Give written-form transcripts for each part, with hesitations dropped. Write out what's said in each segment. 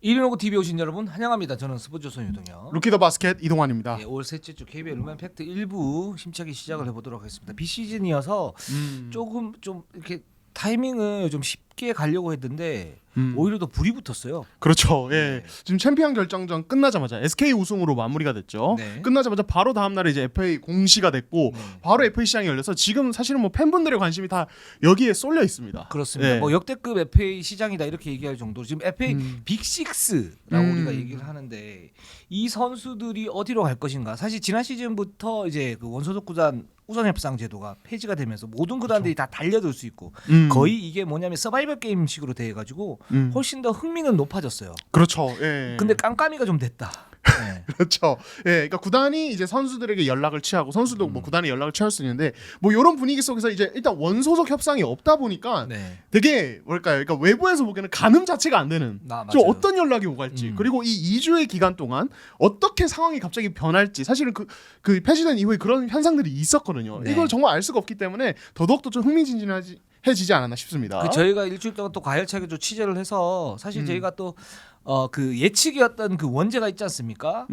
1인호구 TV 오신 여러분 환영합니다. 저는 스포츠조선 유동혁. 루키 더 바스켓 이동환입니다. 올 셋째 주 KBL 룸앤 팩트 1부 심차게 시작을 해보도록 하겠습니다. 비시즌이어서 조금 좀 이렇게 타이밍을 좀 쉽게 가려고 했는데 오히려 더 불이 붙었어요. 그렇죠. 예. 네. 지금 챔피언 결정전 끝나자마자 SK 우승으로 마무리가 됐죠. 네. 끝나자마자 바로 다음 날에 이제 FA 공시가 됐고 네. 바로 FA 시장이 열려서 지금 사실은 뭐 팬분들의 관심이 다 여기에 쏠려 있습니다. 그렇습니다. 예. 뭐 역대급 FA 시장이다 이렇게 얘기할 정도로 지금 FA 빅6라고 우리가 얘기를 하는데 이 선수들이 어디로 갈 것인가. 사실 지난 시즌부터 이제 그 원소속 구단 우선 협상 제도가 폐지가 되면서 모든 구단들이 다 달려들 수 있고 거의 이게 뭐냐면 서바이벌 게임식으로 돼 가지고 훨씬 더 흥미는 높아졌어요. 그렇죠. 예. 근데 깜깜이가 좀 됐다. 네. 그렇죠. 예, 그러니까 구단이 이제 선수들에게 연락을 취하고 선수도 뭐 구단에 연락을 취할 수 있는데 뭐 이런 분위기 속에서 이제 일단 원소속 협상이 없다 보니까 네. 되게 뭘까요? 그러니까 외부에서 보기에는 가늠 자체가 안 되는 좀 맞아요. 어떤 연락이 오갈지 그리고 이 2주의 기간 동안 어떻게 상황이 갑자기 변할지 사실은 그 폐지된 이후에 그런 현상들이 있었거든요. 네. 이걸 정말 알 수가 없기 때문에 더더욱더 좀 흥미진진해지지 않았나 싶습니다. 그 저희가 일주일 동안 또 과열차게 좀 취재를 해서 사실 저희가 또 그 예측이었던 그 원제가 있지 않습니까?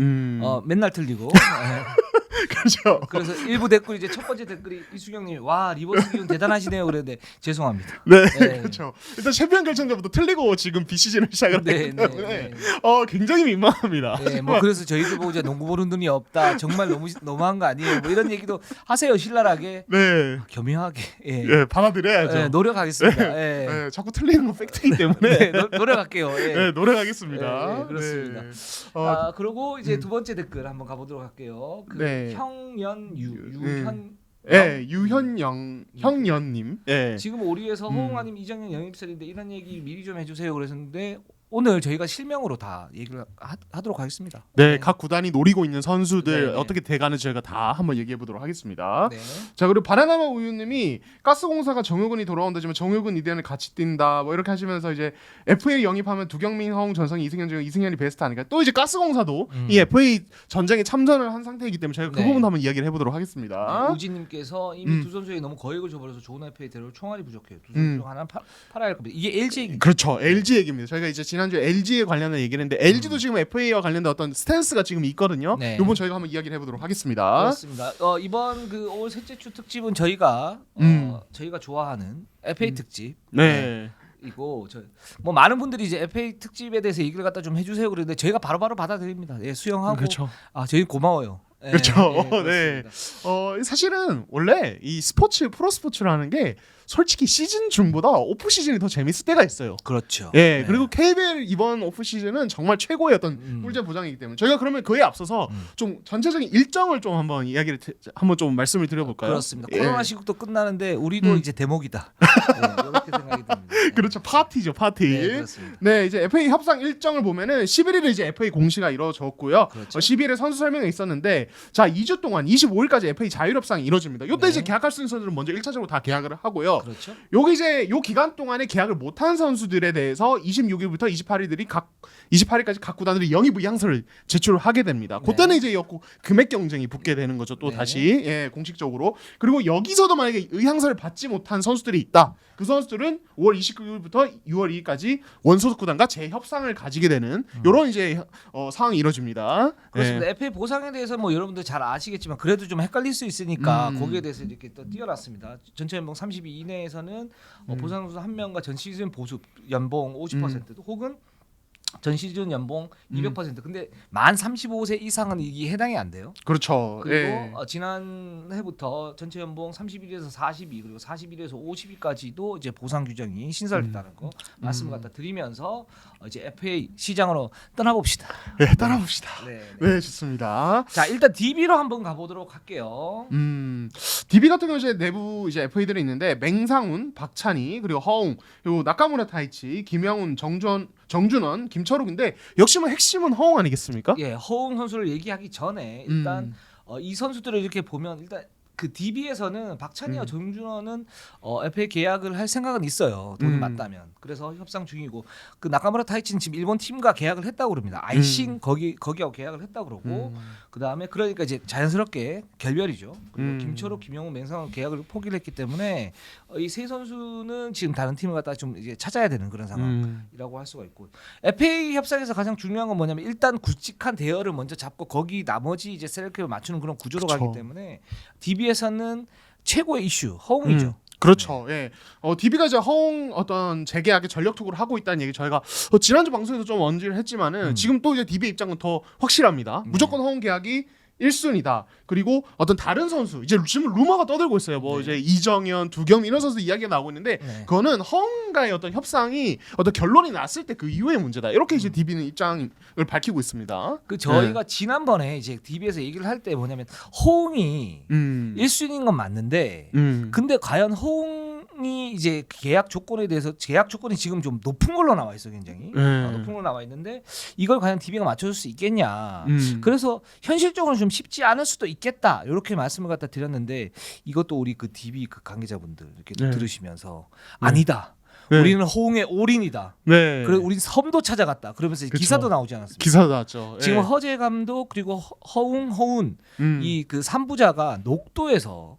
맨날 틀리고. 그렇죠. 그래서 일부 댓글 이제 첫 번째 댓글이 이수경님이 와 리버스 기운 대단하시네요 그랬는데 죄송합니다. 네, 네. 그렇죠. 일단 챔피언 결정전부터 틀리고 지금 비시즌을 시작을 네, 했기 때문에 굉장히 민망합니다. 네, 뭐 그래서 저희도 보고 이제 농구 보는 눈이 없다. 정말 너무한 거 아니에요? 뭐 이런 얘기도 하세요 신랄하게. 네, 겸허하게. 예. 예, 받아들여야죠. 네, 노력하겠습니다. 예. 네, 자꾸 틀리는 건 팩트이기 때문에 네, 노력할게요. 예. 네, 노력하겠습니다. 네, 그렇습니다. 네. 그리고 이제 두 번째 댓글 한번 가보도록 할게요. 그 네. 유현 예, 유현영 형연님. 예. 지금 오리에서 허웅아님 이정현 영입설인데 이런 얘기 미리 좀 해주세요 그랬는데 오늘 저희가 실명으로 다 얘기를 하도록 하겠습니다. 네, 각 구단이 노리고 있는 선수들 네, 네. 어떻게 돼가는지 저희가 다 한번 얘기해 보도록 하겠습니다. 네. 자, 그리고 바나나마 우유님이 가스공사가 정효근이 돌아온다지만 정효근 이대현을 같이 뛴다 뭐 이렇게 하시면서 이제 FA 영입하면 두경민, 허웅, 전성희, 이승현 중 이승현이 베스트 아닐까. 또 이제 가스공사도 이 FA 전쟁에 참전을 한 상태이기 때문에 저희가 그 네. 부분도 한번 이야기를 해보도록 하겠습니다. 네, 우진님께서 이미 두 선수에게 너무 거액을 줘버려서 좋은 FA 대로 총알이 부족해요. 두 선수 중 하나는 팔아야 할 겁니다. 이게 LG 얘기. 그렇죠. LG 얘기입니다. 저희가 이제 지난주에 LG에 관련한 얘기를 했는데 LG도 지금 FA와 관련된 어떤 스탠스가 지금 있거든요. 네. 이번 저희가 한번 이야기를 해보도록 하겠습니다. 그렇습니다. 이번 그 올 셋째 주 특집은 저희가 좋아하는 FA 특집. 네. 이고 뭐 많은 분들이 이제 FA 특집에 대해서 얘기를 갖다 좀 해주세요 그랬는데 저희가 바로바로 받아들입니다. 예, 수용하고. 그렇죠. 저희 고마워요. 예, 그렇죠. 예, 네. 그렇습니다. 사실은 원래 이 프로 스포츠라는 게 솔직히 시즌 중보다 오프 시즌이 더 재밌을 때가 있어요. 그렇죠. 예, 네. 그리고 KBL 이번 오프 시즌은 정말 최고의 어떤 꿀잼 보장이기 때문에 저희가 그러면 그에 앞서서 좀 전체적인 일정을 좀 한번 한번 좀 말씀을 드려볼까요? 그렇습니다. 예. 코로나 시국도 끝나는데 우리도 이제 대목이다. 네, 이렇게 생각이 듭니다. 그렇죠. 파티죠, 파티. 네, 그렇습니다. 네, 이제 FA 협상 일정을 보면은 11일에 이제 FA 공시가 이루어졌고요. 그렇죠. 12일에 선수 설명회 있었는데 자, 2주 동안 25일까지 FA 자율 협상이 이루어집니다. 요때 네. 이제 계약할 수 있는 선수들은 먼저 1차적으로 다 계약을 하고요. 그렇죠. 여기 이제 요 기간 동안에 계약을 못한 선수들에 대해서 26일부터 28일까지 각 구단들이 영입 의향서를 제출하게 됩니다. 네. 그때는 이제 금액 경쟁이 붙게 되는 거죠. 또 네. 다시 공식적으로. 그리고 여기서도 만약에 의향서를 받지 못한 선수들이 있다. 그 선수들은 5월 29일부터 6월 2일까지 원소속 구단과 재협상을 가지게 되는 이런 이제 상황이 이루어집니다. 그렇습니다. 예. FA 보상에 대해서 뭐 여러분들 잘 아시겠지만 그래도 좀 헷갈릴 수 있으니까 거기에 대해서 이렇게 또 띄워놨습니다. 전체 연봉 32 이내에서는 보상 선수 한 명과 전 시즌 보수 연봉 50% 혹은 전 시즌 연봉 200%. 근데 만 35세 이상은 이게 해당이 안 돼요. 그렇죠. 그리고 예. 지난 해부터 전체 연봉 31에서 42 그리고 41에서 50까지도 이제 보상 규정이 신설됐다는 거 말씀을 갖다 드리면서 이제 FA 시장으로 떠나봅시다. 네, 따라봅시다. 네. 네, 좋습니다. 자, 일단 DB로 한번 가보도록 할게요. DB 같은 경우 이제 내부 이제 FA들이 있는데 맹상훈, 박찬희 그리고 허웅 그리고 나카무라 타이치, 김영훈, 정준원, 김철욱인데 역시 뭐 핵심은 허웅 아니겠습니까? 예, 허웅 선수를 얘기하기 전에 일단 이 선수들을 이렇게 보면 일단 그 DB에서는 박찬희와 정준원은 FA 계약을 할 생각은 있어요. 돈이 맞다면. 그래서 협상 중이고 그 나카무라 타이치는 지금 일본 팀과 계약을 했다고 그럽니다. 아이싱 거기하고 계약을 했다고 그러고 그다음에 그러니까 이제 자연스럽게 결별이죠. 그리고 김철호, 김영우, 맹상은 계약을 포기를 했기 때문에 이 세 선수는 지금 다른 팀을 갖다 좀 이제 찾아야 되는 그런 상황이라고 할 수가 있고 FA 협상에서 가장 중요한 건 뭐냐면 일단 굵직한 대여를 먼저 잡고 거기 나머지 이제 셀렉트를 맞추는 그런 구조로 그쵸. 가기 때문에 DB에서는 최고의 이슈 허웅이죠. 그렇죠. 예. DB가 이제 허웅 어떤 재계약에 전력 투구를 하고 있다는 얘기 저희가 지난주 방송에서 좀 언지를 했지만은 지금 또 이제 DB 입장은 더 확실합니다. 무조건 허웅 계약이 1순위다. 그리고 어떤 다른 선수 이제 지금 루머가 떠들고 있어요. 뭐 이제 이정현, 두겸 이런 선수 이야기가 나오고 있는데 그거는 허웅과의 어떤 협상이 어떤 결론이 났을 때 그 이후의 문제다. 이렇게 이제 DB는 입장을 밝히고 있습니다. 그 저희가 지난번에 이제 DB에서 얘기를 할 때 뭐냐면 허웅이 1순위인 건 맞는데 근데 과연 허웅이 이제 계약 조건에 대해서 계약 조건이 지금 좀 높은 걸로 나와 있어 굉장히 높은 걸로 나와 있는데 이걸 과연 DB가 맞춰줄 수 있겠냐. 그래서 현실적으로 좀 쉽지 않을 수도 있겠다 이렇게 말씀을 갖다 드렸는데 이것도 우리 그 DB 그 관계자분들 이렇게 들으시면서 아니다. 우리는 호응의 올인이다. 네. 그리고 우린 섬도 찾아갔다. 그러면서 그쵸. 기사도 나오지 않았습니까? 기사도 나왔죠. 지금 허재 감독 그리고 허운 이 그 3부자가 녹도에서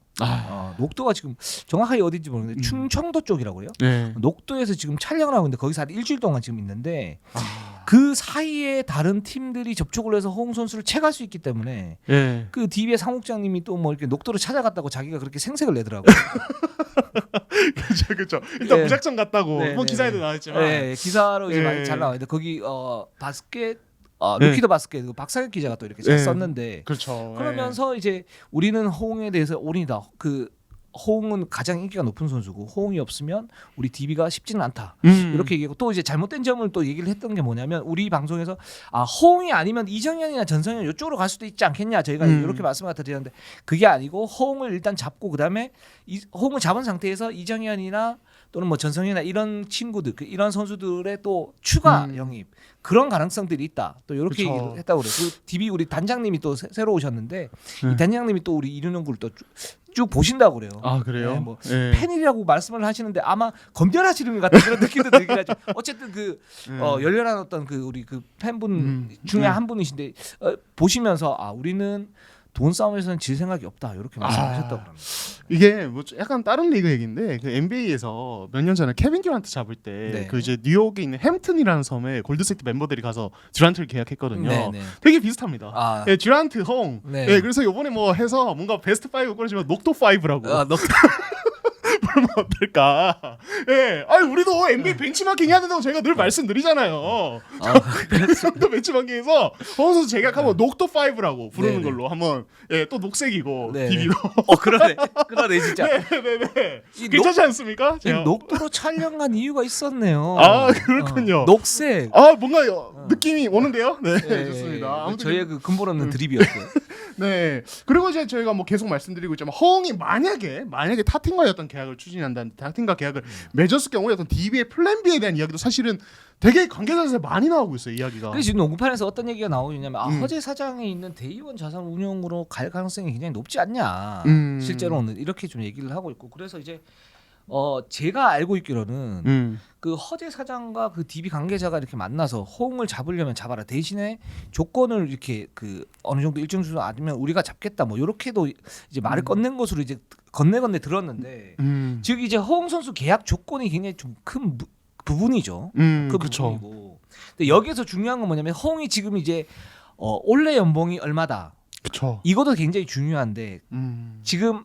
녹도가 지금 정확하게 어딘지 모르겠는데 충청도 쪽이라고 해요. 네. 녹도에서 지금 촬영을 하고 있는데 거기서 한 일주일 동안 지금 있는데 그 사이에 다른 팀들이 접촉을 해서 허웅 선수를 채갈 수 있기 때문에 네. 그 DB의 사무국장님이 또 뭐 이렇게 녹도를 찾아갔다고 자기가 그렇게 생색을 내더라고요. 그렇죠. 일단 네. 무작정 갔다고 네, 뭐 네, 기사에도 네. 나왔지만 네, 기사로 이제 네. 많이 잘 나와요. 거기 바스켓 루키더 바스켓 그 박상혁 기자가 또 이렇게 잘 네. 썼는데 그렇죠. 그러면서 이제 우리는 호응에 대해서 올인이다. 그 호응은 가장 인기가 높은 선수고 호응이 없으면 우리 DB가 쉽지는 않다. 이렇게 얘기하고 또 이제 잘못된 점을 또 얘기를 했던 게 뭐냐면 우리 방송에서 호응이 아니면 이정현이나 전성현 이쪽으로 갈 수도 있지 않겠냐 저희가 이렇게 말씀을 드렸는데 그게 아니고 호응을 일단 잡고 그다음에 호응을 잡은 상태에서 이정현이나 또는 뭐 전성현이나 이런 친구들 이런 선수들의 또 추가 영입 그런 가능성들이 있다. 또 이렇게 그쵸. 얘기를 했다고 그래요. 그 DB 우리 단장님이 또 새로 오셨는데 이 단장님이 또 우리 이륜농구를 또 쭉 보신다고 그래요. 아 그래요? 네, 뭐 네. 팬이라고 말씀을 하시는데 아마 검열하시는 것 같은 그런 느낌도 들긴 하죠. 어쨌든 그 열렬한 어떤 그 우리 그 팬분 중에 한 분이신데 보시면서 우리는 돈 싸움에서는 질 생각이 없다 이렇게 말씀하셨다고 합니다. 이게 뭐 약간 다른 리그 얘기인데 그 NBA에서 몇 년 전에 케빈 듀란트 잡을 때 그 이제 뉴욕에 있는 햄튼이라는 섬에 골드스테이트 멤버들이 가서 듀란트를 계약했거든요. 네네. 되게 비슷합니다. 네, 듀란트, 허웅. 네. 네, 그래서 이번에 뭐 해서 뭔가 베스트 5 꺼내지만 녹도 5라고. 그러면 어떨까? 예, 아니 우리도 NBA 벤치마킹 해야 된다고 저희가 늘 말씀드리잖아요. 또 벤치마킹에서 허웅 선수 재계약하면 녹도 5라고 부르는 네네. 걸로 한번 또 녹색이고 네네. DB도. 그러네 진짜. 네네네. 이 괜찮지 않습니까? 이 녹도로 촬영한 이유가 있었네요. 그렇군요. 녹색. 뭔가 느낌이 오는데요. 네, 예, 좋습니다. 아무튼 저희의 그 근본 없는 드립이었어요. 네. 그리고 이제 저희가 뭐 계속 말씀드리고 있지만 허웅이 만약에 타 팀과의 어떤 계약을 추진한다는 타 팀과 계약을 맺었을 경우에 어떤 DB의 플랜 B에 대한 이야기도 사실은 되게 관계자에서 많이 나오고 있어요. 이야기가. 그래서 지금 농구판에서 어떤 얘기가 나오냐면 허재 사장이 있는 대의원 자산 운용으로 갈 가능성이 굉장히 높지 않냐. 실제로는 이렇게 좀 얘기를 하고 있고 그래서 이제 제가 알고 있기로는 그 허재 사장과 그 DB 관계자가 이렇게 만나서 호응을 잡으려면 잡아라 대신에 조건을 이렇게 그 어느 정도 일정 수준 아니면 우리가 잡겠다 뭐 이렇게도 이제 말을 건넨 것으로 이제 건네 들었는데 즉 이제 허웅 선수 계약 조건이 굉장히 좀 큰 부분이죠. 그 그렇죠. 부분이고. 근데 여기서 중요한 건 뭐냐면 허웅이 지금 이제 올해 연봉이 얼마다. 그렇죠. 이것도 굉장히 중요한데 지금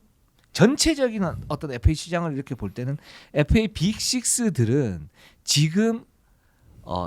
전체적인 어떤 FA 시장을 이렇게 볼 때는 FA 빅6들은 지금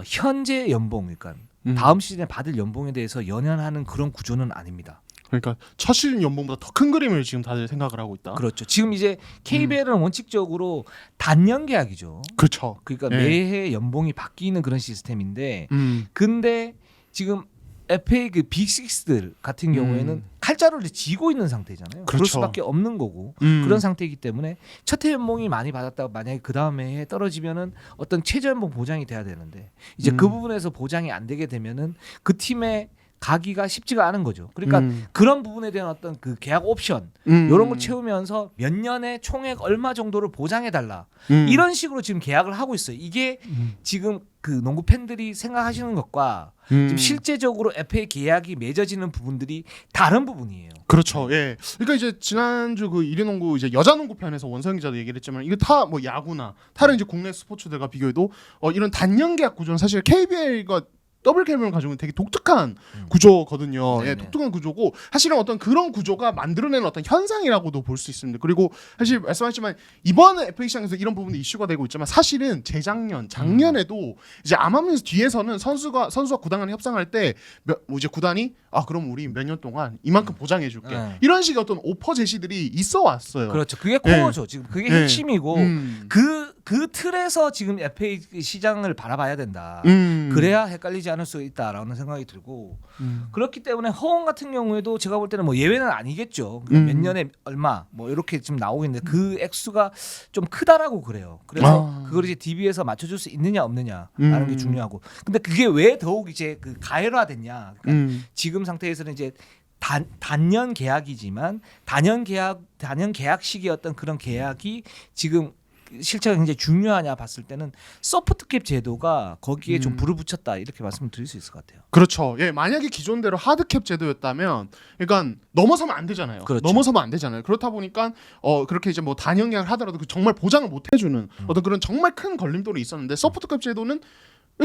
현재 연봉 그러니까 다음 시즌에 받을 연봉에 대해서 연연하는 그런 구조는 아닙니다. 그러니까 첫 시즌 연봉보다 더 큰 그림을 지금 다들 생각을 하고 있다. 그렇죠. 지금 이제 KBL은 원칙적으로 단년 계약이죠. 그렇죠. 그러니까 네. 매해 연봉이 바뀌는 그런 시스템인데 근데 지금 FA 그 빅6들 같은 경우에는 칼자루를 쥐고 있는 상태잖아요. 그렇죠. 그럴 수밖에 없는 거고 그런 상태이기 때문에 첫 해 연봉이 많이 받았다가 만약에 그 다음에 해 떨어지면은 어떤 최저 연봉 보장이 돼야 되는데 이제 그 부분에서 보장이 안 되게 되면은 그 팀의 가기가 쉽지가 않은 거죠. 그러니까 그런 부분에 대한 어떤 그 계약 옵션 이런 걸 채우면서 몇 년에 총액 얼마 정도를 보장해 달라 이런 식으로 지금 계약을 하고 있어요. 이게 지금 그 농구 팬들이 생각하시는 것과 지금 실제적으로 FA 계약이 맺어지는 부분들이 다른 부분이에요. 그렇죠. 예. 그러니까 이제 지난주 그 일요농구 이제 여자농구 편에서 원성 기자도 얘기를 했지만 이거 다 뭐 야구나 다른 이제 국내 스포츠들과 비교해도 이런 단년 계약 구조는 사실 KBL과 더블 KBL을 가지고 있는 되게 독특한 구조거든요. 예, 독특한 구조고 사실은 어떤 그런 구조가 만들어내는 어떤 현상이라고도 볼 수 있습니다. 그리고 사실 말씀하셨지만 이번 FA 시장에서 이런 부분이 이슈가 되고 있지만 사실은 작년에도 이제 암암리에서 뒤에서는 선수와 구단 간에 협상할 때 이제 구단이 그럼 우리 몇 년 동안 이만큼 보장해줄게 이런 식의 어떤 오퍼 제시들이 있어 왔어요. 그렇죠. 그게 코어죠. 지금 그게 핵심이고 그 틀에서 지금 FA 시장을 바라봐야 된다. 그래야 헷갈리지 않을 수 있다라는 생각이 들고 그렇기 때문에 허웅 같은 경우에도 제가 볼 때는 뭐 예외는 아니겠죠. 몇 년에 얼마 뭐 이렇게 지금 나오고 있는데 그 액수가 좀 크다라고 그래요. 그래서 그걸 이제 DB에서 맞춰줄 수 있느냐 없느냐라는 게 중요하고. 근데 그게 왜 더욱 이제 그 가해화됐냐? 그러니까 지금 상태에서는 이제 단년 계약이지만 단년 계약 시기의 어떤 그런 계약이 지금 실체가 굉장히 중요하냐 봤을 때는 소프트캡 제도가 거기에 좀 불을 붙였다 이렇게 말씀을 드릴 수 있을 것 같아요. 그렇죠. 예, 만약에 기존대로 하드캡 제도였다면, 그러니까 넘어서면 안 되잖아요. 그렇죠. 넘어서면 안 되잖아요. 그렇다 보니까 그렇게 이제 뭐 단연 계약을 하더라도 그 정말 보장을 못 해주는 어떤 그런 정말 큰 걸림돌이 있었는데 소프트캡 제도는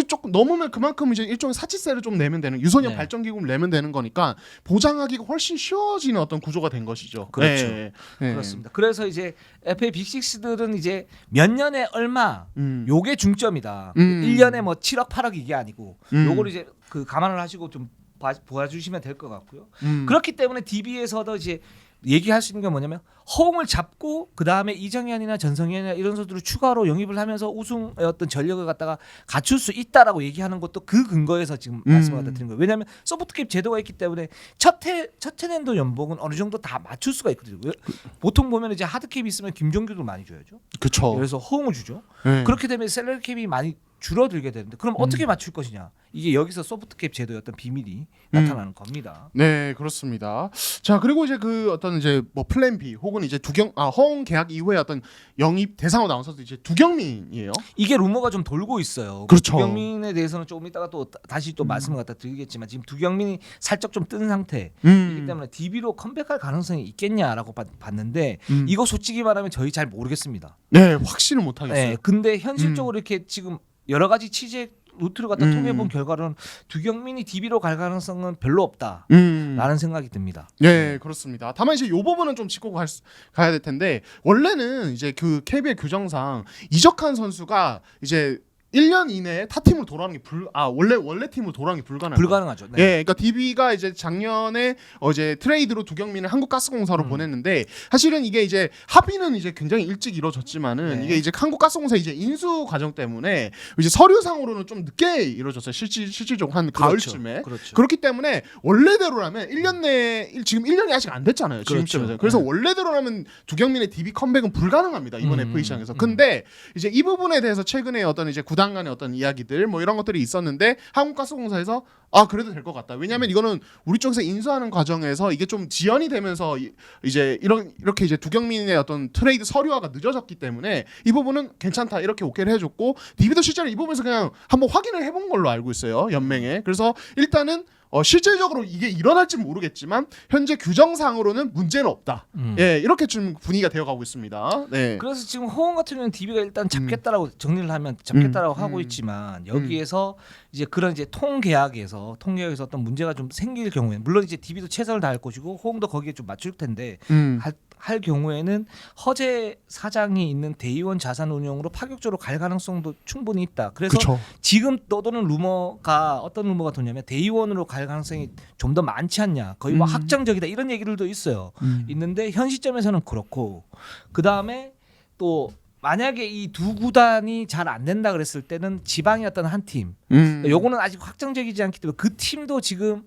조금 넘으면 그만큼 이제 일종의 사치세를 좀 내면 되는 유소년 발전 기금을 내면 되는 거니까 보장하기가 훨씬 쉬워지는 어떤 구조가 된 것이죠. 그렇죠. 네. 그렇습니다. 그래서 이제 FA 빅식스들은 이제 몇 년에 얼마 요게 중점이다. 1년에 뭐 7억 8억 이게 아니고 요걸 이제 그 감안을 하시고 좀 보여주시면 될 것 같고요. 그렇기 때문에 DB에서도 이제 얘기할 수 있는 게 뭐냐면 허웅을 잡고 그 다음에 이정현이나 전성현이나 이런 선수들을 추가로 영입을 하면서 우승의 어떤 전력을 갖다가 갖출 수 있다라고 얘기하는 것도 그 근거에서 지금 말씀을 갖다 드린 거예요. 왜냐하면 소프트캡 제도가 있기 때문에 첫 해년도 연봉은 어느 정도 다 맞출 수가 있거든요. 보통 보면 이제 하드캡이 있으면 김종규도 많이 줘야죠. 그렇죠. 그래서 허웅을 주죠. 그렇게 되면 셀러리캡이 많이 줄어들게 되는데 그럼 어떻게 맞출 것이냐? 이게 여기서 소프트캡 제도의 어떤 비밀이 나타나는 겁니다. 네, 그렇습니다. 자, 그리고 이제 그 어떤 이제 뭐 플랜 B 혹은 이제 허웅 계약 이후에 어떤 영입 대상으로 나온 선수 이제 두경민이에요. 이게 루머가 좀 돌고 있어요. 그렇죠. 두경민에 대해서는 조금 이따가 또 다시 또 말씀을 갖다 드리겠지만 지금 두경민이 살짝 좀 뜬 상태이기 때문에 DB로 컴백할 가능성이 있겠냐라고 봤는데 이거 솔직히 말하면 저희 잘 모르겠습니다. 네, 확신을 못 하겠어요. 네, 근데 현실적으로 이렇게 지금 여러 가지 취재 루트를 갖다 통해본 결과로는 두경민이 DB로 갈 가능성은 별로 없다라는 생각이 듭니다. 네, 그렇습니다. 다만 이제 이 부분은 좀 짚고 가야 될 텐데 원래는 이제 그 KBL 규정상 이적한 선수가 이제 1년 이내에 타 팀으로 돌아오는 게 원래 팀으로 돌아오는 게 불가능하죠. 네. 예, 그러니까 DB가 이제 작년에 이제 트레이드로 두경민을 한국가스공사로 보냈는데 사실은 이게 이제 합의는 이제 굉장히 일찍 이루어졌지만은 이게 이제 한국가스공사 이제 인수 과정 때문에 이제 서류상으로는 좀 늦게 이루어졌어요. 실질적으로 한 가을쯤에. 그렇죠. 그렇기 때문에 원래대로라면 1년 내에 지금 1년이 아직 안 됐잖아요. 지금 시점에서. 그래서 원래대로라면 두경민의 DB 컴백은 불가능합니다. 이번 FA 시장에서. 근데 이제 이 부분에 대해서 최근에 어떤 이제 구단 간의 어떤 이야기들 뭐 이런 것들이 있었는데 한국가스공사에서 그래도 될 것 같다. 왜냐하면 이거는 우리 쪽에서 인수하는 과정에서 이게 좀 지연이 되면서 이제 이렇게 이제 두경민의 어떤 트레이드 서류화가 늦어졌기 때문에 이 부분은 괜찮다 이렇게 오케이를 해줬고 DB도 실제로 이 부분에서 그냥 한번 확인을 해본 걸로 알고 있어요. 연맹에. 그래서 일단은 실질적으로 이게 일어날지 모르겠지만 현재 규정상으로는 문제는 없다. 예, 이렇게 좀 분위기가 되어가고 있습니다. 네. 그래서 지금 허웅 같은 경우는 DB가 일단 잡겠다라고 정리를 하면 잡겠다라고 하고 있지만 여기에서 이제 그런 이제 통계약에서 어떤 문제가 좀 생길 경우에 물론 이제 DB도 최선을 다할 것이고 허웅도 거기에 좀 맞출 텐데 할 경우에는 허재 사장이 있는 대의원 자산운용으로 파격적으로 갈 가능성도 충분히 있다. 그래서 그쵸. 지금 떠도는 루머가 어떤 루머가 도냐면 대의원으로 갈 가능성이 좀 더 많지 않냐. 거의 뭐 확정적이다. 이런 얘기들도 있어요. 있는데 현 시점에서는 그렇고 그다음에 또 만약에 이 두 구단이 잘 안 된다 그랬을 때는 지방의 어떤 한 팀. 요거는 아직 확정적이지 않기 때문에 그 팀도 지금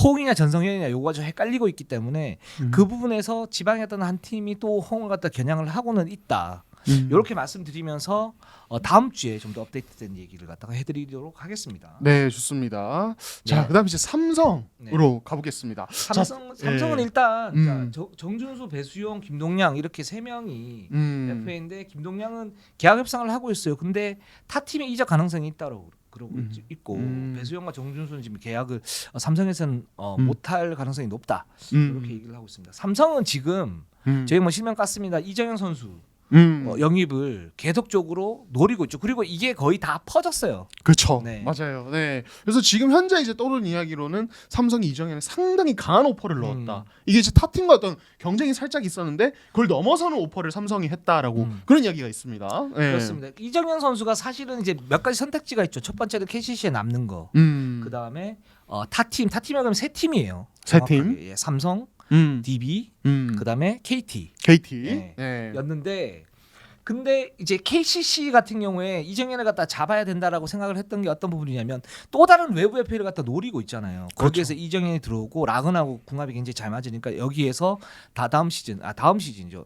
허웅이냐 전성현이냐 요거가 좀 헷갈리고 있기 때문에 그 부분에서 지방의 어떤 한 팀이 또 허웅을 갖다 겨냥을 하고는 있다. 이렇게 말씀드리면서 다음 주에 좀 더 업데이트된 얘기를 갖다가 해드리도록 하겠습니다. 네, 좋습니다. 자, 네. 그다음 이제 삼성으로 가보겠습니다. 삼성은 예. 일단 정준수, 배수용, 김동량 이렇게 세 명이 FA인데 김동량은 계약 협상을 하고 있어요. 근데 타 팀에 이적 가능성이 있다고 그러고 있고 배수용과 정준수는 지금 계약을 삼성에서는 못할 가능성이 높다 이렇게 얘기를 하고 있습니다. 삼성은 지금 저희 뭐 실명 깠습니다. 이정현 선수 영입을 계속적으로 노리고 있죠. 그리고 이게 거의 다 퍼졌어요. 그렇죠. 네. 맞아요. 네. 그래서 지금 현재 이제 떠오르는 이야기로는 삼성이 이정현에 상당히 강한 오퍼를 넣었다. 이게 이제 타 팀과 어떤 경쟁이 살짝 있었는데 그걸 넘어서는 오퍼를 삼성이 했다라고 그런 이야기가 있습니다. 네. 그렇습니다. 이정현 선수가 사실은 이제 몇 가지 선택지가 있죠. 첫 번째는 KCC에 남는 거. 그 다음에 타팀에 가면 세 팀이에요. 세 팀. 예, 삼성, DB, 그 다음에 KT. KT. 네. 였는데 근데 이제 KCC 같은 경우에 이정현을 갖다 잡아야 된다라고 생각을 했던 게 어떤 부분이냐면 또 다른 외부 FA를 갖다 노리고 있잖아요. 거기에서 그렇죠. 이정현이 들어오고 라근하고 궁합이 굉장히 잘 맞으니까 여기에서 다음 시즌이죠.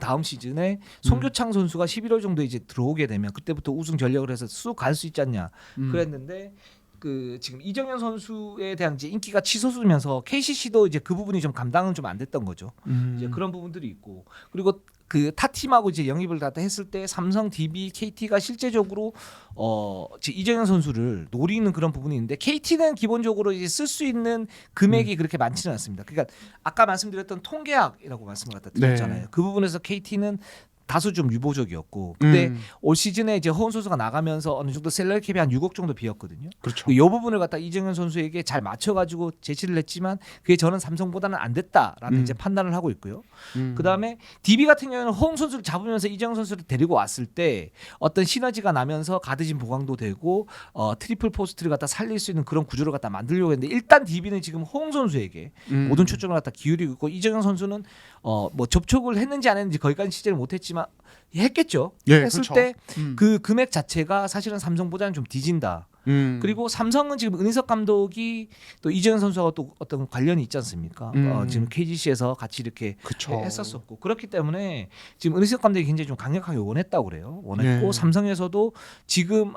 다음 시즌에 송교창 선수가 11월 정도에 이제 들어오게 되면 그때부터 우승 전력을 해서 쑥 갈 수 있지 않냐 그랬는데 그 지금 이정현 선수에 대한 이제 인기가 치솟으면서 KCC도 이제 그 부분이 좀 감당은 좀 안 됐던 거죠. 이제 그런 부분들이 있고 그리고 그 타 팀하고 이제 영입을 갖다 했을 때 삼성, DB, KT가 실제적으로 이정현 선수를 노리는 그런 부분이 있는데 KT는 기본적으로 이제 쓸 수 있는 금액이 그렇게 많지는 않습니다. 그러니까 아까 말씀드렸던 통계학이라고 말씀을 갖다 드렸잖아요. 네. 그 부분에서 KT는 다소 좀 유보적이었고 근데 올 시즌에 이제 허훈 선수가 나가면서 어느 정도 셀러리 캡이 한 6억 정도 비었거든요. 그렇죠. 이 부분을 갖다 이정현 선수에게 잘 맞춰가지고 제시를 했지만 그게 저는 삼성보다는 안 됐다라는 이제 판단을 하고 있고요. 그 다음에 DB 같은 경우는 허훈 선수를 잡으면서 이정현 선수를 데리고 왔을 때 어떤 시너지가 나면서 가드진 보강도 되고 트리플 포스트를 갖다 살릴 수 있는 그런 구조를 갖다 만들려고 했는데 일단 DB는 지금 허훈 선수에게 모든 초점을 갖다 기울이고 있고 이정현 선수는 뭐 접촉을 했는지 안 했는지 거기까지 취재를 못했지만 했겠죠. 예, 했을 그렇죠. 때 그 금액 자체가 사실은 삼성보다는 좀 뒤진다. 그리고 삼성은 지금 은희석 감독이 또 이정현 선수하고 또 어떤 관련이 있지 않습니까? 지금 KGC에서 같이 이렇게 그쵸. 했었었고 그렇기 때문에 지금 은희석 감독이 굉장히 좀 강력하게 원했다고 그래요. 원했고 네. 삼성에서도 지금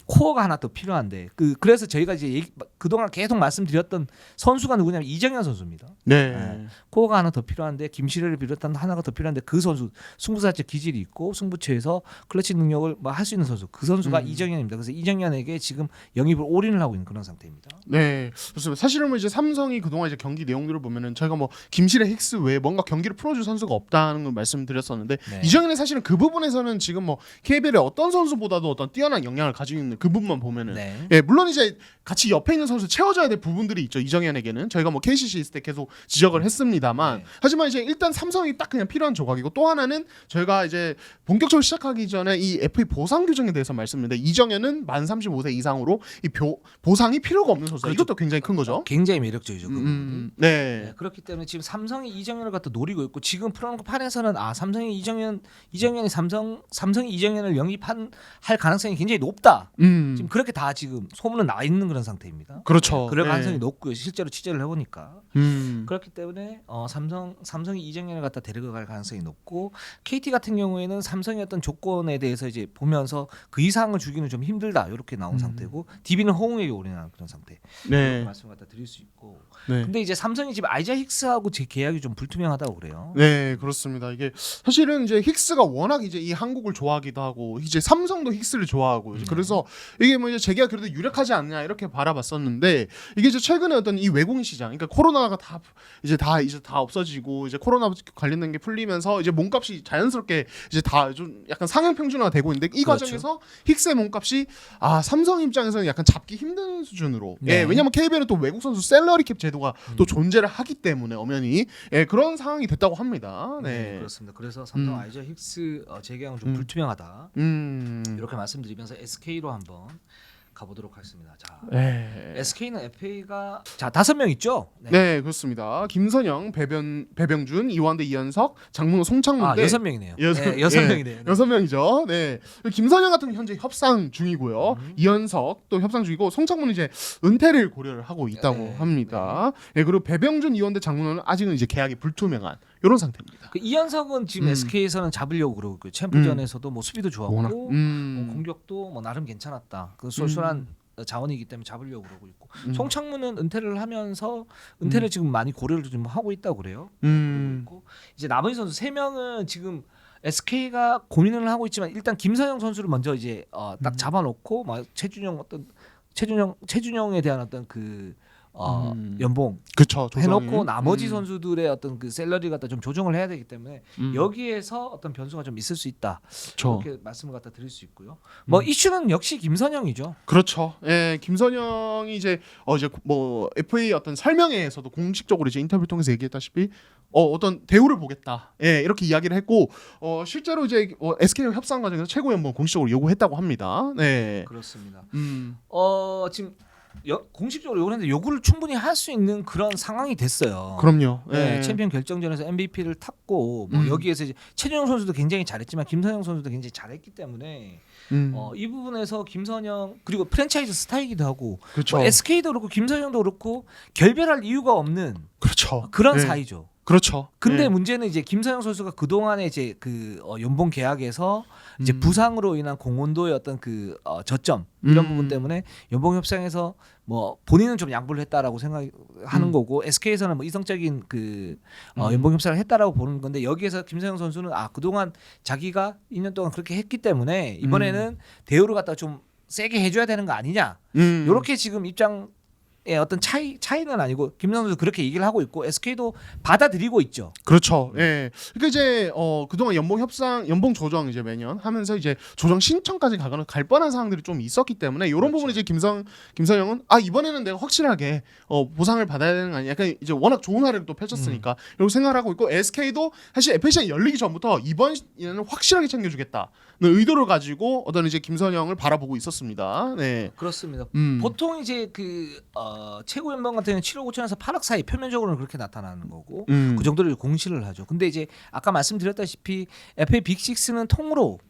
코어가 하나 더 필요한데 그래서 저희가 이제 그동안 계속 말씀드렸던 선수가 누구냐면 이정현 선수입니다. 네. 코어가 하나 더 필요한데 김시래를 비롯한 하나가 더 필요한데 그 선수 승부사적 기질이 있고 승부처에서 클러치 능력을 뭐 할 수 있는 선수 그 선수가 이정현입니다. 그래서 이정현에게 지금 영입을 올인을 하고 있는 그런 상태입니다. 네, 좋습니다. 사실은 뭐 이제 삼성이 그동안 이제 경기 내용들을 보면은 저희가 뭐 김실의 힉스 외에 뭔가 경기를 풀어줄 선수가 없다는 걸 말씀드렸었는데 네. 이정현이 사실은 그 부분에서는 지금 뭐 KBL의 어떤 선수보다도 어떤 뛰어난 역량을 가지고 있는 그 부분만 보면은 네. 예, 물론 이제 같이 옆에 있는 선수 채워줘야 될 부분들이 있죠. 이정현에게는 저희가 뭐 KCC 있을 때 계속 지적을 했습니다만 네. 하지만 이제 일단 삼성이 딱 그냥 필요한 조각이고 또 하나는 저희가 이제 본격적으로 시작하기 전에 이 FA 보상 규정에 대해서 말씀드렸는데 이정현은 만 35세 이상으로 이 보상이 필요가 없는 선수다. 그렇죠. 이것도 굉장히 큰 거죠. 굉장히 매력적이죠. 그 부분이. 네. 네, 그렇기 때문에 지금 삼성이 이정현을 갖다 노리고 있고 지금 프로판에서는 삼성이 이정현이 삼성이 이정현을 할 가능성이 굉장히 높다. 지금 그렇게 다 지금 소문은 나 있는 그런 상태입니다. 그렇죠. 그럴 네. 가능성이 높고요. 실제로 취재를 해보니까 그렇기 때문에 삼성이 이정현을 갖다 데리고 갈 가능성이 높고 KT 같은 경우에는 삼성의 어떤 조건에 대해서 이제 보면서 그 이상을 주기는 좀 힘들다 이렇게 나온 상태고 DB는 허웅에게 올인하는 그런 상태. 네. 말씀을 갖다 드릴 수 있고. 네. 근데 이제 삼성이 지금 아이자 힉스하고 제 계약이 좀 불투명하다고 그래요. 네, 그렇습니다. 이게 사실은 이제 힉스가 워낙 이제 이 한국을 좋아하기도 하고 이제 삼성도 힉스를 좋아하고 이제 그래서 이게 뭐 이제 재계가 그래도 유력하지 않냐 이렇게 바라봤었는데 이게 이제 최근에 어떤 이 외국인 시장, 그러니까 코로나가 다 없어지고 이제 코로나 관련된 게 풀리면서 이제 몸값이 자연스럽게 이제 다 좀 약간 상향 평준화가 되고 있는데 이 그렇죠. 과정에서 힉스의 몸값이 삼성 입장에서는 약간 잡기 힘든 수준으로. 네. 예, 왜냐면 KBL은 또 외국 선수 샐러리 캡 제도가 또 존재를 하기 때문에 엄연히 그런 상황이 됐다고 합니다. 네. 그렇습니다. 그래서 삼성 아이자 힉스 재계약은 좀 불투명하다. 이렇게 말씀드리면서 SK로 한번 가보도록 하겠습니다. 자, 네. SK는 FA가 자 5명 있죠? 네, 그렇습니다. 김선영, 배병준, 이완대, 이현석, 장문호, 송창문. 6명이네요. 여섯- 네, 6명이네요. 6명이죠. 네. 김선영 같은 경우는 현재 협상 중이고요. 이현석 또 협상 중이고 송창문은 이제 은퇴를 고려를 하고 있다고 네, 합니다. 네. 그리고 배병준, 이완대, 장문호는 아직은 이제 계약이 불투명한 이런 상태입니다. 그 이현석은 지금 SK에서는 잡으려고 그러고 있고요. 챔프전에서도 뭐 수비도 좋았고 워낙 뭐 공격도 뭐 나름 괜찮았다. 그 쏠쏠한 자원이기 때문에 잡으려고 그러고 있고 송창문은 은퇴를 하면서 은퇴를 지금 많이 고려를 좀 하고 있다고 그래요. 그러고 있고 이제 나머지 선수 3명은 지금 SK가 고민을 하고 있지만 일단 김선영 선수를 먼저 이제 딱 잡아놓고 막 최준영에 대한 어떤 그 연봉 그렇죠. 해놓고 나머지 선수들의 어떤 그 샐러리 갖다 좀 조정을 해야 되기 때문에 여기에서 어떤 변수가 좀 있을 수 있다. 그렇게 말씀을 갖다 드릴 수 있고요. 뭐 이슈는 역시 김선영이죠. 그렇죠. 예, 김선영이 이제 이제 뭐 FA 어떤 설명회에서도 공식적으로 이제 인터뷰를 통해서 얘기했다시피 어떤 대우를 보겠다. 예, 이렇게 이야기를 했고 실제로 이제 SK와 협상 과정에서 최고 연봉 공식적으로 요구했다고 합니다. 네. 그렇습니다. 지금 공식적으로 요구를 했는데 요구를 충분히 할 수 있는 그런 상황이 됐어요. 그럼요. 네, 챔피언 결정전에서 MVP를 탔고 뭐 여기에서 이제 최준영 선수도 굉장히 잘했지만 김선영 선수도 굉장히 잘했기 때문에 이 부분에서 김선영 그리고 프랜차이즈 스타이기도 하고 그렇죠. 뭐 SK도 그렇고 김선영도 그렇고 결별할 이유가 없는 그렇죠. 그런 네. 사이죠. 그렇죠. 근데 네. 문제는 이제 김선영 선수가 그 동안에 이제 그 연봉 계약에서 이제 부상으로 인한 공헌도의 어떤 그 저점 이런 부분 때문에 연봉 협상에서 뭐 본인은 좀 양보를 했다라고 생각하는 거고 SK에서는 뭐 이성적인 그 연봉 협상을 했다라고 보는 건데 여기에서 김선영 선수는 그동안 자기가 2년 동안 그렇게 했기 때문에 이번에는 대우를 갖다 좀 세게 해줘야 되는 거 아니냐 이렇게 지금 입장. 예, 어떤 차이는 아니고 김선영 선수 그렇게 얘기를 하고 있고 SK도 받아들이고 있죠. 그렇죠. 예. 그러니까 이제 그동안 연봉 조정 이제 매년 하면서 이제 조정 신청까지 갈 뻔한 상황들이 좀 있었기 때문에 이런 부분을 이제 김선영은 이번에는 내가 확실하게 보상을 받아야 되는 거 아니야. 약간 이제 워낙 좋은 활약을 또 펼쳤으니까 이렇게 생각을 하고 있고 SK도 사실 FA 시즌 열리기 전부터 이번에는 확실하게 챙겨주겠다는 의도를 가지고 어떤 이제 김선영을 바라보고 있었습니다. 네. 그렇습니다. 보통 이제 그 최고 연봉 같은 경우는 7억 5천에서 8억 사이 표면적으로는 그렇게 나타나는 거고 그 정도를 공시를 하죠. 근데 이제 아까 말씀드렸다시피 FA 빅6는 통으로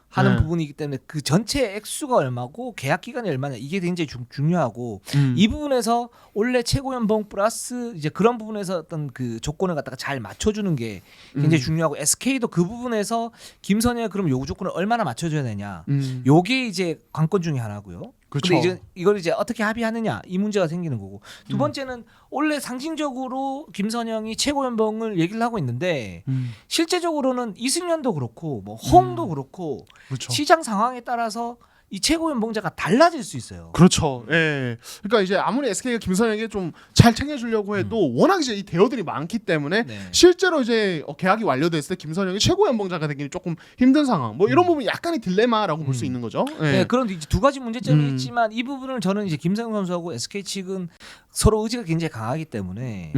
하는 부분이기 때문에 그 전체 액수가 얼마고 계약 기간이 얼마냐 이게 굉장히 중요하고 이 부분에서 원래 최고 연봉 플러스 이제 그런 부분에서 어떤 그 조건을 갖다가 잘 맞춰주는 게 굉장히 중요하고 SK도 그 부분에서 김선영의 그럼 요구 조건을 얼마나 맞춰줘야 되냐 요게 이제 관건 중에 하나고요. 그렇죠. 근데 이제 이걸 이제 어떻게 합의하느냐 이 문제가 생기는 거고 두 번째는 원래 상징적으로 김선영이 최고 연봉을 얘기를 하고 있는데 실제적으로는 이승연도 그렇고 뭐 허웅도 그렇고 그렇죠. 시장 상황에 따라서 이 최고 연봉자가 달라질 수 있어요. 그렇죠. 예. 그러니까 이제 아무리 SK가 김선영에게 좀 잘 챙겨주려고 해도 워낙 이제 이 대우들이 많기 때문에 네. 실제로 이제 계약이 완료됐을 때 김선영이 최고 연봉자가 되기는 조금 힘든 상황. 뭐 이런 부분 약간의 딜레마라고 볼 수 있는 거죠. 예. 네, 그런 이제 두 가지 문제점이 있지만 이 부분을 저는 이제 김선영 선수하고 SK 측은 서로 의지가 굉장히 강하기 때문에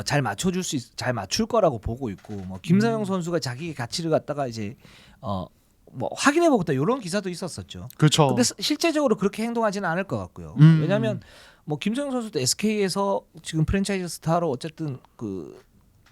잘 맞출 거라고 보고 있고 뭐 김선영 선수가 자기의 가치를 갖다가 이제 뭐 확인해보겠다 이런 기사도 있었었죠. 그렇죠. 근데 실제적으로 그렇게 행동하지는 않을 것 같고요. 왜냐하면 뭐 김선영 선수도 SK에서 지금 프랜차이즈 스타로 어쨌든 그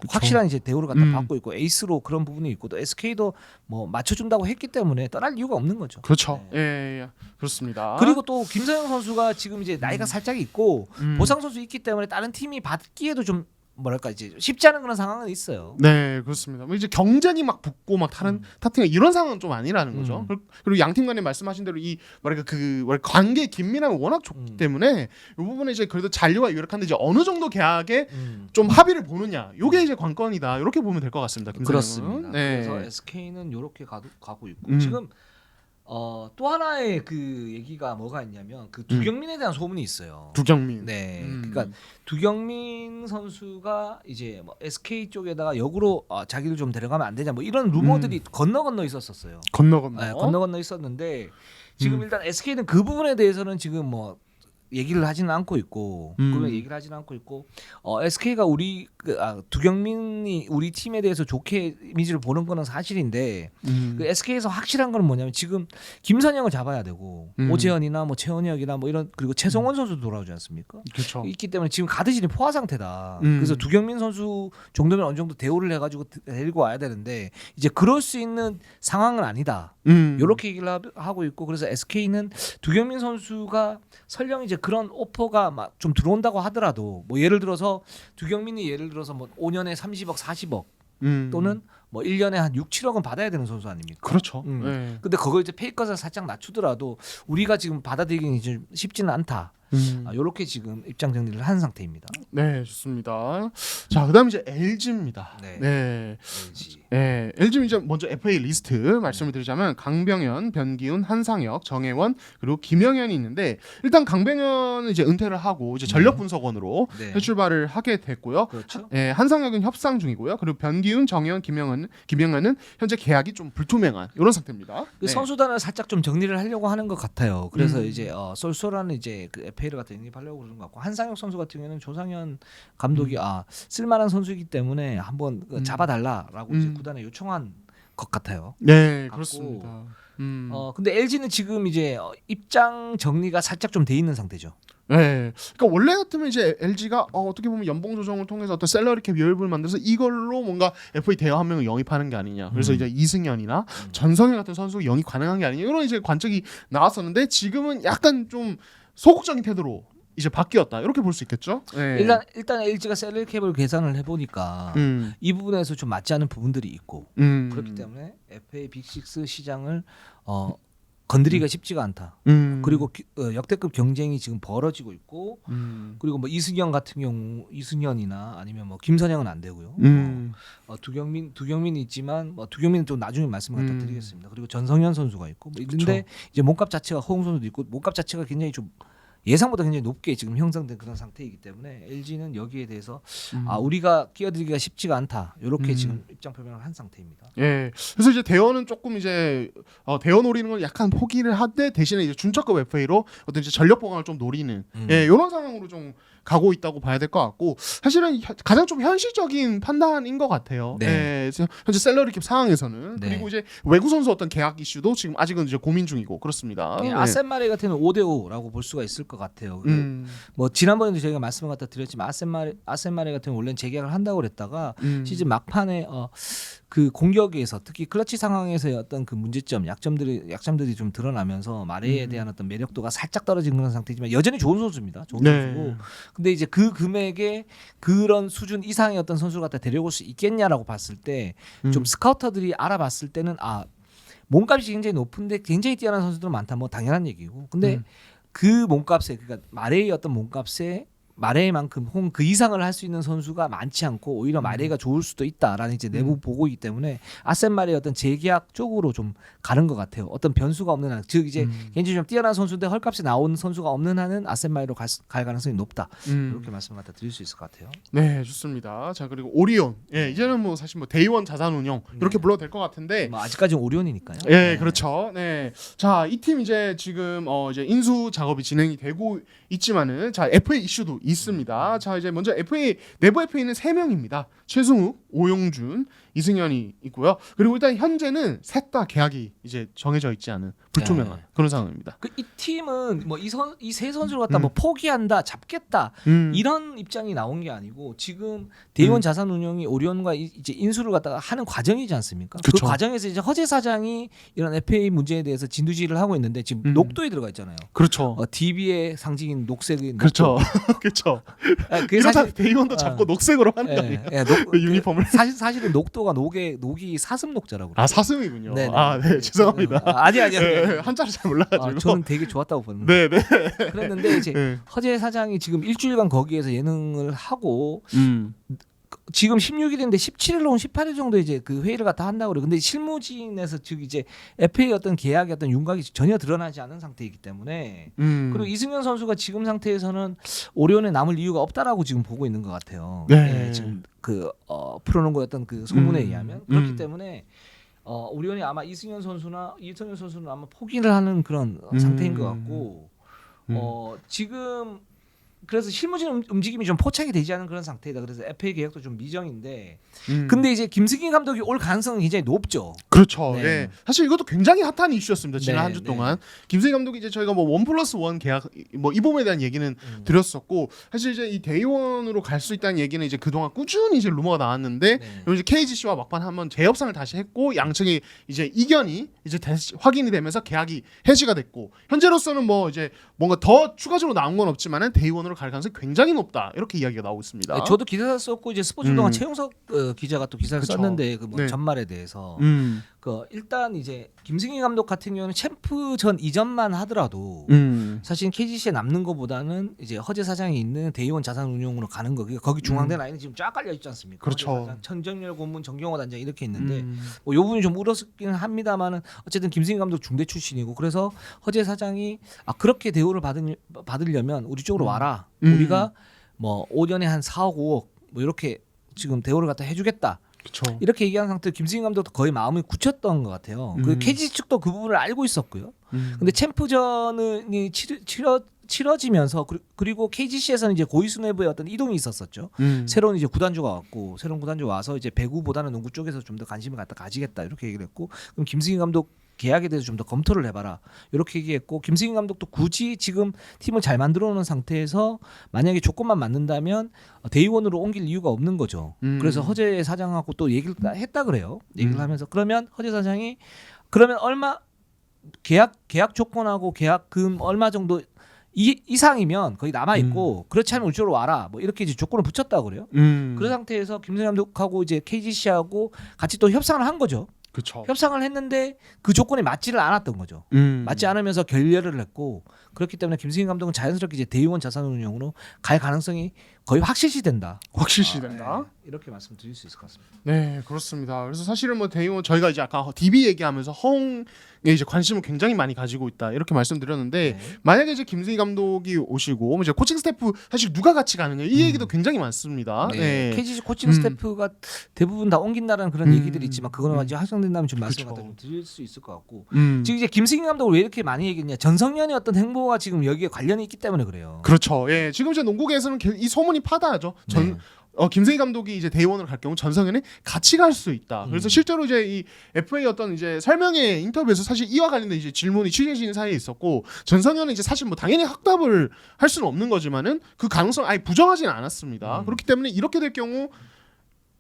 확실한 이제 대우를 갖다 받고 있고 에이스로 그런 부분이 있고 또 SK도 뭐 맞춰준다고 했기 때문에 떠날 이유가 없는 거죠. 그렇죠. 네. 예, 그렇습니다. 그리고 또 김선영 선수가 지금 이제 나이가 살짝 있고 보상 선수 있기 때문에 다른 팀이 받기에도 좀 뭐랄까 이제 쉽지 않은 그런 상황은 있어요. 네, 그렇습니다. 뭐 이제 경쟁이 막 붙고 막 다른 타팀 이런 상황은 좀 아니라는 거죠. 그리고 양 팀 간에 말씀하신 대로 이 관계 긴밀함이 워낙 좋기 때문에 이 부분에 이제 그래도 잔류가 유력한데 이제 어느 정도 계약에 좀 합의를 보느냐, 요게 이제 관건이다. 이렇게 보면 될 것 같습니다. 그렇습니다. 네. 그래서 SK는 이렇게 가고 있고 지금 또 하나의 그 얘기가 뭐가 있냐면 그 두경민에 대한 소문이 있어요. 두경민. 네, 그러니까 두경민 선수가 이제 뭐 SK 쪽에다가 역으로 자기를 좀 데려가면 안 되냐 뭐 이런 루머들이 건너 있었었어요. 건너. 네, 건너 있었는데 지금 일단 SK는 그 부분에 대해서는 지금 뭐 얘기를 하지는 않고 있고 금액 얘기를 하지는 않고 있고 SK가 우리 두경민이 우리 팀에 대해서 좋게 이미지를 보는 거는 사실인데 그 SK에서 확실한 건 뭐냐면 지금 김선영을 잡아야 되고 오재현이나 뭐 최원혁이나 뭐 이런 그리고 최성원 선수도 돌아오지 않습니까? 그렇죠. 있기 때문에 지금 가드진이 포화 상태다. 그래서 두경민 선수 정도면 어느 정도 대우를 해가지고 데리고 와야 되는데 이제 그럴 수 있는 상황은 아니다. 이렇게 얘기를 하고 있고 그래서 SK는 두경민 선수가 설령 이제 그런 오퍼가 막 좀 들어온다고 하더라도 뭐 예를 들어서 두경민이 예를 들어서 뭐 5년에 30억 40억 또는 뭐 1년에 한 6, 7억은 받아야 되는 선수 아닙니까? 그렇죠. 네. 근데 그걸 이제 페이컷을 살짝 낮추더라도 우리가 지금 받아들이기는 좀 쉽지는 않다. 이렇게 지금 입장 정리를 한 상태입니다. 네, 좋습니다. 자, 그다음 이제 LG입니다. 네. LG. 네, LG 이제 먼저 FA 리스트 말씀을 드리자면 강병현, 변기훈, 한상혁, 정혜원 그리고 김영현이 있는데 일단 강병현은 이제 은퇴를 하고 이제 전력 분석원으로 출발을 하게 됐고요. 그렇죠. 네, 한상혁은 협상 중이고요. 그리고 변기훈, 정혜원, 김영현은 현재 계약이 좀 불투명한 이런 상태입니다. 그 선수단을 살짝 좀 정리를 하려고 하는 것 같아요. 그래서 이제 쏠쏠한 이제 그 FA를 갖다 영입하려고 그러는 것 같고 한상혁 선수 같은 경우에는 조상현 감독이 쓸만한 선수이기 때문에 한번 잡아달라라고 이제 구단에 요청한 것 같아요. 네, 그렇습니다. 근데 LG는 지금 이제 입장 정리가 살짝 좀 돼 있는 상태죠. 네, 그러니까 원래 같으면 이제 LG가 어떻게 보면 연봉 조정을 통해서 어떤 셀러리 캡 여유를 만들어서 이걸로 뭔가 FA 대여 한 명을 영입하는 게 아니냐. 그래서 이제 이승현이나 전성현 같은 선수 영입 가능한 게 아니냐 이런 이제 관측이 나왔었는데 지금은 약간 좀 소극적인 태도로 이제 바뀌었다 이렇게 볼 수 있겠죠. 네. 일단 LG가 셀러리 캡을 계산을 해보니까 이 부분에서 좀 맞지 않은 부분들이 있고 그렇기 때문에 FA 빅6 시장을 건드리기가 쉽지가 않다. 그리고 역대급 경쟁이 지금 벌어지고 있고 그리고 뭐 이승현 같은 경우 이승현이나 아니면 뭐 김선영은 안 되고요. 두경민이 있지만 뭐 두경민은 좀 나중에 말씀 갖다 드리겠습니다. 그리고 전성현 선수가 있고 뭐 있는데 이제 몸값 자체가 허웅 선수도 있고 몸값 자체가 굉장히 좀 예상보다 굉장히 높게 지금 형성된 그런 상태이기 때문에 LG는 여기에 대해서 우리가 끼어들기가 쉽지가 않다. 이렇게 지금 입장 표명을 한 상태입니다. 예. 그래서 이제 대원은 조금 이제 대원 노리는 걸 약간 포기를 하되 대신에 이제 준척급 FA로 어떤 이제 전력 보강을 좀 노리는 이런 상황으로 좀 가고 있다고 봐야 될 것 같고 사실은 가장 좀 현실적인 판단인 것 같아요. 네. 현재 셀러리 캡 상황에서는 그리고 이제 외국 선수 어떤 계약 이슈도 지금 아직은 이제 고민 중이고 그렇습니다. 아센 마레 같은 경우는 5대5라고 볼 수가 있을 것 같아요. 뭐 지난번에도 저희가 말씀을 갖다 드렸지만 아센 마레 같은 경우 원래는 재계약을 한다고 그랬다가 시즌 막판에 그 공격에서 특히 클러치 상황에서의 어떤 그 문제점, 약점들이 좀 드러나면서 마레에 대한 어떤 매력도가 살짝 떨어진 그런 상태지만 여전히 좋은 선수입니다. 좋은 선수고. 근데 이제 그 금액에 그런 수준 이상의 어떤 선수를 갖다 데려올 수 있겠냐라고 봤을 때 좀 스카우터들이 알아봤을 때는 몸값이 굉장히 높은데 굉장히 뛰어난 선수들은 많다. 뭐 당연한 얘기고. 근데 그 몸값에 그러니까 마레의 어떤 몸값에 마레만큼 혹은 그 이상을 할 수 있는 선수가 많지 않고 오히려 마레가 좋을 수도 있다라는 이제 내부 보고이기 때문에 아센 마레의 어떤 재계약 쪽으로 좀 가는 것 같아요. 어떤 변수가 없는 한, 즉 이제 굉장히 좀 뛰어난 선수인데 헐값에 나온 선수가 없는 한은 아센 마레로 갈 가능성이 높다. 이렇게 말씀 갖다 드릴 수 있을 것 같아요. 네, 좋습니다. 자 그리고 오리온, 이제는 뭐 사실 뭐 데이원 자산운용 이렇게 불러도 될 것 같은데, 뭐 아직까지는 오리온이니까요. 네, 그렇죠. 네, 자 이 팀 이제 지금 이제 인수 작업이 진행이 되고 있지만은 자 FA 이슈도 있습니다. 자 이제 먼저 내부 FA는 3명입니다. 최승욱, 오용준, 이승현이 있고요. 그리고 일단 현재는 셋 다 계약이 이제 정해져 있지 않은 불투명한 그런 상황입니다. 이 팀은 뭐 이 세 선수를 갖다 뭐 포기한다, 잡겠다 이런 입장이 나온 게 아니고 지금 대의원 자산운용이 오리온과 이제 인수를 갖다가 하는 과정이지 않습니까? 그쵸. 그 과정에서 이제 허재 사장이 이런 FA 문제에 대해서 진두지휘를 하고 있는데 지금 녹도에 들어가 있잖아요. 그렇죠. DB의 상징인 녹색의 그렇죠. 그렇죠. 이러다 대의원도 잡고 녹색으로 하는 거 아니에요? 유니폼을. 사실은 녹도가 녹이 사슴 녹자라고. 사슴이군요. 네네. 네, 죄송합니다. 아니요. 한자를 잘 몰라가지고. 저는 되게 좋았다고 보는데. 네네. 그랬는데 이제 허재 사장이 지금 일주일간 거기에서 예능을 하고 지금 16일인데 17일 혹은 18일 정도 이제 그 회의를 갖다 한다고 그래요. 근데 실무진에서 즉 이제 FA 어떤 계약의 어떤 윤곽이 전혀 드러나지 않은 상태이기 때문에 그리고 이승현 선수가 지금 상태에서는 오리온에 남을 이유가 없다라고 지금 보고 있는 것 같아요. 네. 지금 그 풀어놓은 어떤 그 소문에 의하면 그렇기 때문에 오리온이 아마 이승현 선수는 아마 포기를 하는 그런 상태인 것 같고 지금 그래서 실무진 움직임이 좀 포착이 되지 않은 그런 상태이다. 그래서 FA 계약도 좀 미정인데, 근데 이제 김승기 감독이 올 가능성은 굉장히 높죠. 그렇죠. 네. 예. 사실 이것도 굉장히 핫한 이슈였습니다. 지난 네, 한 주 네. 동안 김승희 감독이 이제 저희가 뭐 1+1 계약 뭐 이 부분에 대한 얘기는 드렸었고, 사실 이제 이 대의원으로 갈 수 있다는 얘기는 이제 그동안 꾸준히 이제 루머가 나왔는데, 네. 이제 KGC와 막판 한번 재협상을 다시 했고 양측이 이제 이견이 이제 다시 확인이 되면서 계약이 해지가 됐고, 현재로서는 뭐 이제 뭔가 더 추가적으로 나온 건 없지만은 대의원으로 갈 가능성이 굉장히 높다 이렇게 이야기가 나오고 있습니다. 네, 저도 기사 썼고 이제 스포츠 동안 최용석 기자가 또 기사를 그쵸. 썼는데 그 뭐 네. 전말에 대해서 음. 그 일단 이제 김승희 감독 같은 경우는 챔프전 이전만 하더라도 사실 KGC에 남는 것보다는 이제 허재 사장이 있는 대의원 자산운용으로 가는 거. 거기 중앙대 라인이 지금 쫙 깔려 있지 않습니까? 그렇죠. 허재 사장, 천정열 고문, 정경호 단장 이렇게 있는데 뭐 요 부분이 좀 울었기는 합니다만은 어쨌든 김승희 감독 중대 출신이고, 그래서 허재 사장이 그렇게 대우를 받으려면 우리 쪽으로 와라. 우리가 뭐 5년에 한 4억 5억 뭐 이렇게 지금 대우를 갖다 해주겠다. 그렇죠. 이렇게 얘기한 상태로 김승희 감독도 거의 마음이 굳혔던 것 같아요. 그 KGC 측도 그 부분을 알고 있었고요. 근데 챔프전이 치러지면서 그리고 KGC에서는 이제 고위수 내부의 어떤 이동이 있었었죠. 새로운 이제 구단주가 왔고, 새로운 구단주 와서 이제 배구보다는 농구 쪽에서 좀 더 관심을 갖다 가지겠다 이렇게 얘기를 했고, 그럼 김승희 감독 계약에 대해서 좀 더 검토를 해봐라 이렇게 얘기했고, 김승희 감독도 굳이 지금 팀을 잘 만들어 놓은 상태에서 만약에 조건만 맞는다면 대의원으로 옮길 이유가 없는 거죠. 그래서 허재 사장하고 또 얘기를 했다 그래요. 얘기를 하면서 그러면 허재 사장이 그러면 얼마 계약 조건하고 계약금 얼마 정도 이상이면 거기 남아 있고, 그렇지 않으면 우리 쪽으로 와라 뭐 이렇게 이제 조건을 붙였다고 그래요. 그런 상태에서 김승희 감독하고 이제 KGC하고 같이 또 협상을 한 거죠. 그렇죠. 협상을 했는데 그 조건이 맞지를 않았던 거죠. 맞지 않으면서 결렬을 했고, 그렇기 때문에 김승희 감독은 자연스럽게 이제 대의원 자산운용으로 갈 가능성이 거의 확실시된다. 확실시된다. 네. 이렇게 말씀드릴 수 있을 것 같습니다. 네, 그렇습니다. 그래서 사실은 뭐 대의원 저희가 이제 아까 DB 얘기하면서 허웅에 이제 관심을 굉장히 많이 가지고 있다 이렇게 말씀드렸는데, 만약에 이제 김승희 감독이 오시고 이제 코칭 스태프 사실 누가 같이 가느냐 이 얘기도 굉장히 많습니다. 네. KGC 코칭 스태프가 대부분 다 옮긴다는 그런 얘기들이 있지만 그거는 이제 확정된다면 좀 말씀 갖다 좀 드릴 수 있을 것 같고, 지금 이제 김승희 감독을 왜 이렇게 많이 얘기했냐, 전성현의 어떤 행보가 지금 여기에 관련이 있기 때문에 그래요. 그렇죠. 예, 지금 이제 농구계에서는 이 소문이 파다하죠. 김승희 감독이 이제 대의원으로 갈 경우 전성현이 같이 갈 수 있다. 그래서 실제로 이제 이 FA 어떤 이제 설명회 인터뷰에서 사실 이와 관련된 이제 질문이 취재진 사이에 있었고, 전성현은 이제 사실 뭐 당연히 확답을 할 수는 없는 거지만은 그 가능성 아예 부정하지는 않았습니다. 그렇기 때문에 이렇게 될 경우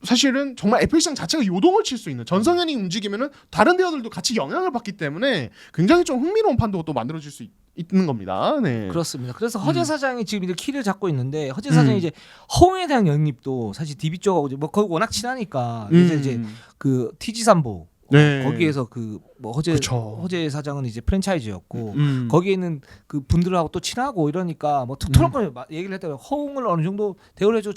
사실은 정말 FA 시장 자체가 요동을 칠 수 있는, 전성현이 움직이면은 다른 대회들도 같이 영향을 받기 때문에 굉장히 좀 흥미로운 판도가 또 만들어질 수 있는 겁니다. 네. 그렇습니다. 그래서 허재 사장이 지금 이제 키를 잡고 있는데, 허재 사장이 이제 허웅에 대한 영입도 사실 DB 쪽하고 뭐 거기 워낙 친하니까 이제 그 TG3보 네. 거기에서 그 뭐 허재 사장은 이제 프랜차이즈였고 거기에 있는 그 분들하고 또 친하고 이러니까 뭐 털어놓고 얘기를 했다가 허웅을 어느 정도 대우를 해줘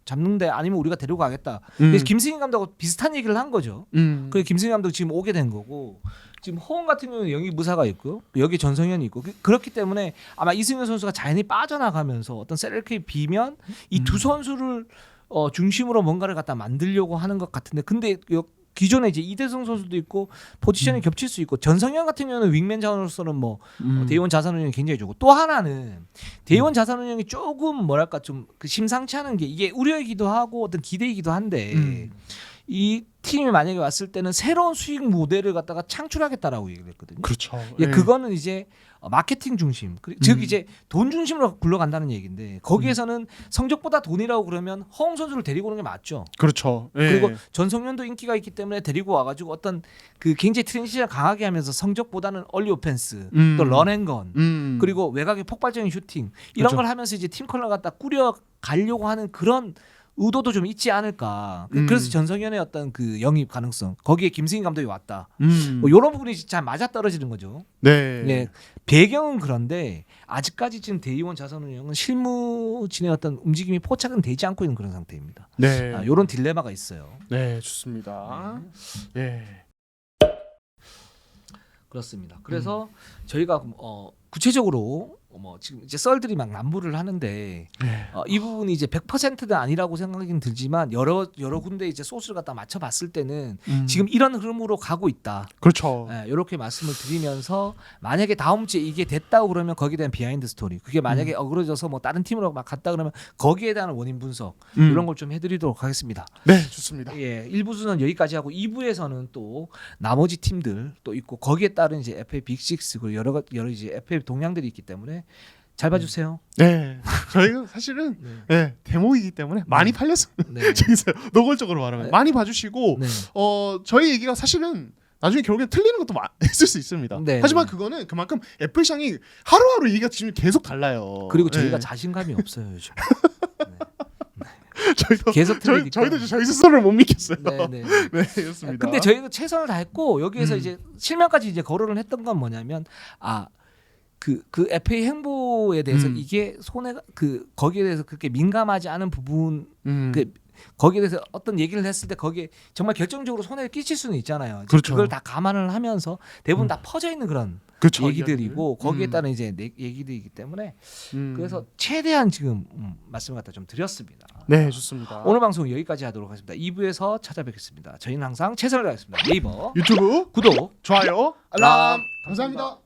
잡는데 아니면 우리가 데리고 가겠다. 그래서 김승희 감독하고 비슷한 얘기를 한 거죠. 그래서 김승희 감독 지금 오게 된 거고, 지금 허웅 같은 경우는 영입 무사가 있고요. 여기 전성현이 있고, 그렇기 때문에 아마 이승현 선수가 자연히 빠져나가면서 어떤 셀렉이 비면 이 두 선수를 중심으로 뭔가를 갖다 만들려고 하는 것 같은데, 근데 기존에 이제 이대성 선수도 있고 포지션이 겹칠 수 있고, 전성현 같은 경우는 윙맨 자원으로서는 뭐 대의원 자산운용이 굉장히 좋고, 또 하나는 대의원 자산운용이 조금 뭐랄까 좀 그 심상치 않은 게, 이게 우려이기도 하고 어떤 기대이기도 한데 이 팀이 만약에 왔을 때는 새로운 수익 모델을 갖다가 창출하겠다라고 얘기를 했거든요. 그렇죠. 예, 그거는 이제 마케팅 중심, 즉 이제 돈 중심으로 굴러간다는 얘기인데, 거기에서는 성적보다 돈이라고 그러면 허웅 선수를 데리고 오는 게 맞죠. 그렇죠. 예. 그리고 전성현도 인기가 있기 때문에 데리고 와가지고 어떤 그 굉장히 트랜지션을 강하게 하면서 성적보다는 얼리 오펜스, 또 런앤건, 그리고 외곽의 폭발적인 슈팅 이런 그렇죠. 걸 하면서 이제 팀 컬러 갖다 꾸려 가려고 하는 그런 의도도 좀 있지 않을까. 그래서 전성현의 어떤 그 영입 가능성, 거기에 김승희 감독이 왔다. 뭐 이런 부분이 진짜 맞아 떨어지는 거죠. 네. 네. 배경은 그런데 아직까지 지금 대의원 자산운용은 실무진의 어떤 움직임이 포착은 되지 않고 있는 그런 상태입니다. 네. 이런 딜레마가 있어요. 네, 좋습니다. 예. 그렇습니다. 그래서 저희가 구체적으로 뭐 지금 이제 썰들이 막 난무를 하는데 이 부분이 이제 100%는 아니라고 생각이 들지만 여러 군데 이제 소스를 갖다 맞춰봤을 때는 지금 이런 흐름으로 가고 있다. 그렇죠. 이렇게 말씀을 드리면서 만약에 다음 주에 이게 됐다고 그러면 거기에 대한 비하인드 스토리, 그게 만약에 어그러져서 뭐 다른 팀으로 막 갔다 그러면 거기에 대한 원인 분석 이런 걸 좀 해드리도록 하겠습니다. 네, 좋습니다. 예, 1부수는 여기까지 하고 2부에서는 또 나머지 팀들 또 있고 거기에 따른 이제 FA 빅6 그리고 여러 이제 FA 동향들이 있기 때문에 잘 봐주세요. 네, 저희가 사실은 네, 데모이기 때문에 많이 팔렸습니다. 네. 저기서 노골적으로 말하면 네. 많이 봐주시고 네. 저희 얘기가 사실은 나중에 결국엔 틀리는 것도 있을 수 있습니다. 네. 하지만 그거는 그만큼 애플 시장이 하루하루 얘기가 지금 계속 달라요. 그리고 저희가 네. 자신감이 없어요 요즘. 저희도 계속 틀리니까. 저희도 저희 스스로를 못 믿겠어요. 네, 네. 네, 그렇습니다. 근데 저희도 최선을 다했고 여기에서 이제 실명까지 이제 거론을 했던 건 뭐냐면 그 FA 행보에 대해서 이게 손해가 거기에 대해서 그렇게 민감하지 않은 부분 거기에 대해서 어떤 얘기를 했을 때 거기에 정말 결정적으로 손해를 끼칠 수는 있잖아요. 그렇죠. 그걸 다 감안을 하면서 대부분 다 퍼져 있는 그런 그렇죠, 얘기들이고 거기에 따른 이제 얘기들이기 때문에 그래서 최대한 지금 말씀을 갖다 좀 드렸습니다. 네, 좋습니다. 오늘 방송 여기까지 하도록 하겠습니다. 2부에서 찾아뵙겠습니다. 저희는 항상 최선을 다하겠습니다. 네이버 유튜브 구독 좋아요 알람 감사합니다.